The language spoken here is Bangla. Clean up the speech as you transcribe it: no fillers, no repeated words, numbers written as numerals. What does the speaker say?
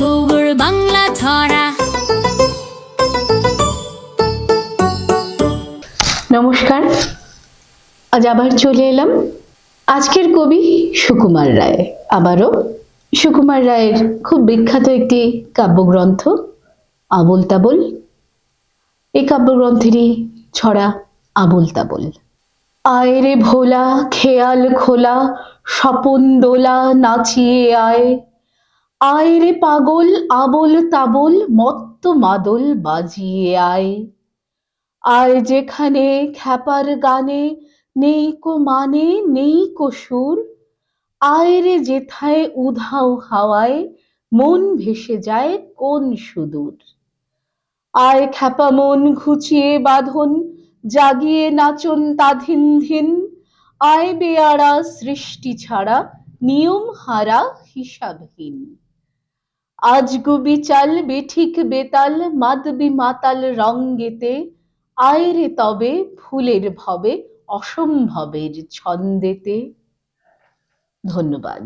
বুবুর বাংলা ছড়া। নমস্কার, আজ আবার চলে এলাম। আজকের কবি সুকুমার রায়। আবারও সুকুমার রায়ের খুব বিখ্যাত একটি কাব্যগ্রন্থ আবোল তাবোল। এই কাব্যগ্রন্থেরই ছড়া আবোল তাবোল। আয় রে ভোলা খেয়াল খোলা স্বপন দোলা নাচিয়ে আয়, আয় রে পাগল আবোল তাবোল মত্ত মাদল বাজিয়ে আয়। আয় যেখানে খ্যাপার গানে নেই কো মানে নেই কো সুর, আয় রে যেথায় উধাও হাওয়ায় মন ভেসে যায় কোন সুদূর। আয় খ্যাপা মন ঘুচিয়ে বাঁধন জাগিয়ে নাচন তাধিন ধিন, আয় বেয়ারা সৃষ্টি ছাড়া নিয়ম হারা হিসাবহীন। আজ গুবি চাল বেঠিক বেতাল মাদবি মাতাল রঙ্গেতে, আয় রে তবে ফুলের ভবে অসম্ভবের ছন্দেতে। ধন্যবাদ।